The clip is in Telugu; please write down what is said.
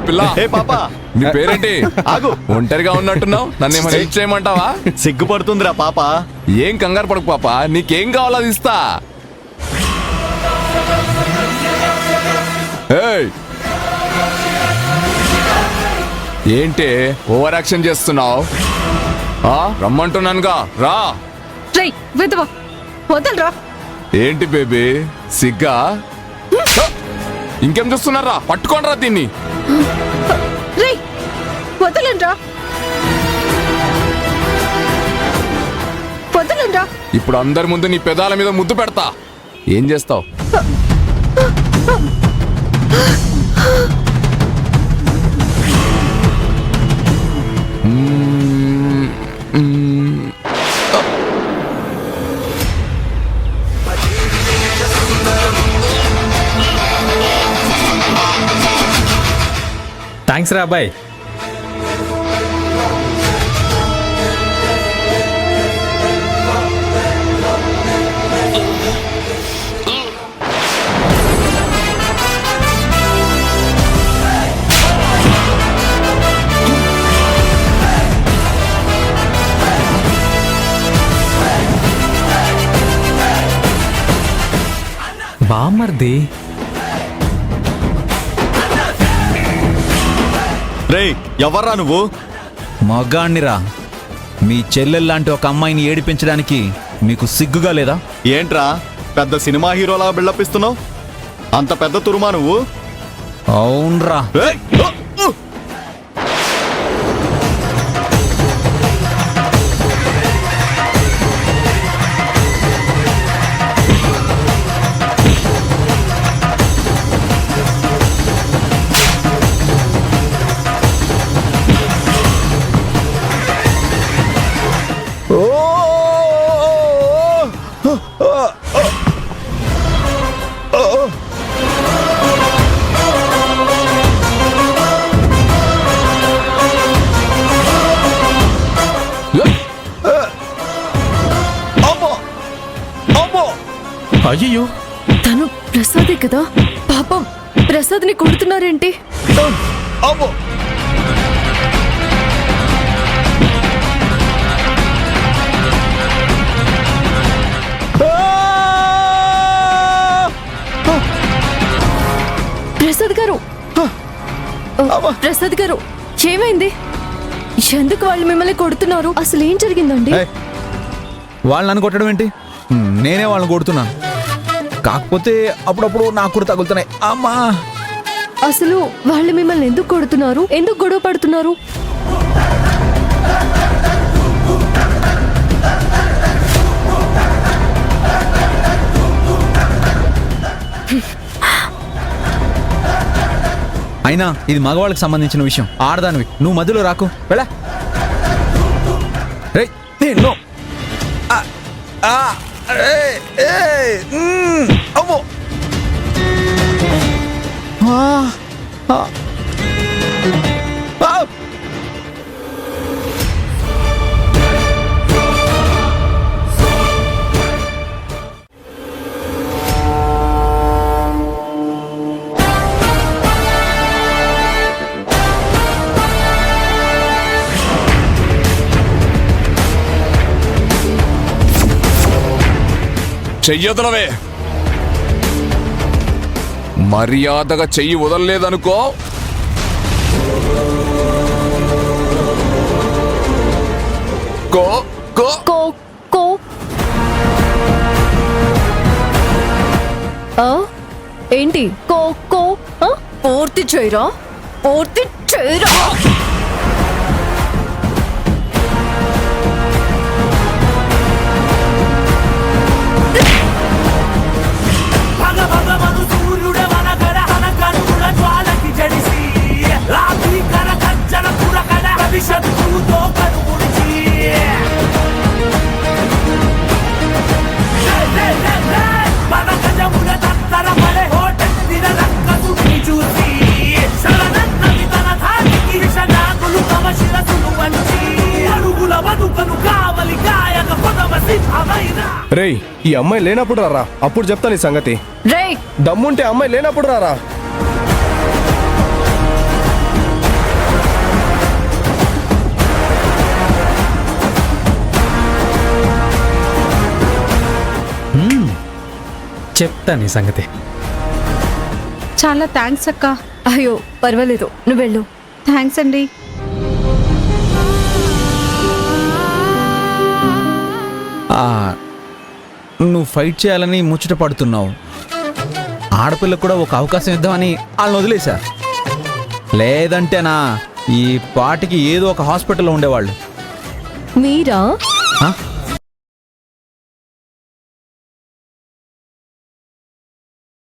పిల్ల ఏ పాపా నీ పేరేంటి? ఆగు. ఒంటరిగా ఉన్నట్టున్నావు, నన్ను ఏమైనా హెల్ప్ చేయమంటావా? సిగ్గుపడుతుందిరా పాప. ఏం కంగారు పడకు పాప, నీకేం కావాలో అది ఇస్తా. ఏయ్! ఏంటి ఓవర్ యాక్షన్ చేస్తున్నావు? రమ్మంటున్నానుగా, రా. రేయ్ వెదవా, వదలరా. ఏంటి బేబీ సిగ్గా? ఇంకేం చూస్తున్నారా? పట్టుకోండిరా దీన్ని. రేయ్ వదలండ్రా, వదలండ్రా. ఇప్పుడు అందరి ముందు నీ పెదాల మీద ముద్దు పెడతా. ఏం చేస్తావు? థ్యాంక్స్ రా అబ్బాయి. బామర్ది రేయ్ ఎవర్రా నువ్వు? మగాణ్ణిరా. మీ చెల్లెల్లాంటి ఒక అమ్మాయిని ఏడిపించడానికి మీకు సిగ్గుగా లేదా? ఏంట్రా పెద్ద సినిమా హీరోలా బిల్డప్ ఇస్తున్నావు? అంత పెద్ద తురుమా నువ్వు? అవునరా. ఏయ్! అయ్యో, తను ప్రసాదే కదా పాపం. ప్రసాద్ ని కొడుతున్నారేంటి? అమ్మో! ప్రసాద్ గారు, ప్రసాద్ గారు ఏమైంది? ఎందుకు వాళ్ళు మిమ్మల్ని కొడుతున్నారు? అసలు ఏం జరిగిందండి? వాళ్ళు నన్ను కొట్టడం ఏంటి? నేనే వాళ్ళని కొడుతున్నాను. కాకపోతే అప్పుడప్పుడు నాకు కూడా తగులుతున్నాయి. అమ్మా, అసలు వాళ్ళు మిమ్మల్ని ఎందుకు కొడుతున్నారు? ఎందుకు గొడవ పడుతున్నారు? అయినా ఇది మగవాళ్ళకి సంబంధించిన విషయం. ఆడదానివి, నువ్వు మధ్యలో రాకు. వెళ్ళా. రేయ్ నేను అమ్మో. చెయ్యొదలవే. మర్యాదగా చెయ్యి వదలలేదనుకో, కో కో కో కో ఏంటి? కో కో పూర్తి చేయరా, పూర్తి చేయరా. రేయ్, ఈ అమ్మాయి లేనప్పుడు రారా, అప్పుడు చెప్తాను ఈ సంగతి. రేయ్ దమ్ముంటే అమ్మాయి లేనప్పుడు రారా. చెప్తా నీ సంగతి. చాలా థ్యాంక్స్ అక్క. అయ్యో పర్వాలేదు, నువ్వు వెళ్ళు. థ్యాంక్స్ అండి. ఆ, నువ్వు ఫైట్ చేయాలని ముచ్చట పడుతున్నావు. ఆడపిల్లకు కూడా ఒక అవకాశం ఇద్దామని వాళ్ళని వదిలేశా. లేదంటేనా ఈ పాటికి ఏదో ఒక హాస్పిటల్లో ఉండేవాళ్ళు. మీరా? ఆ?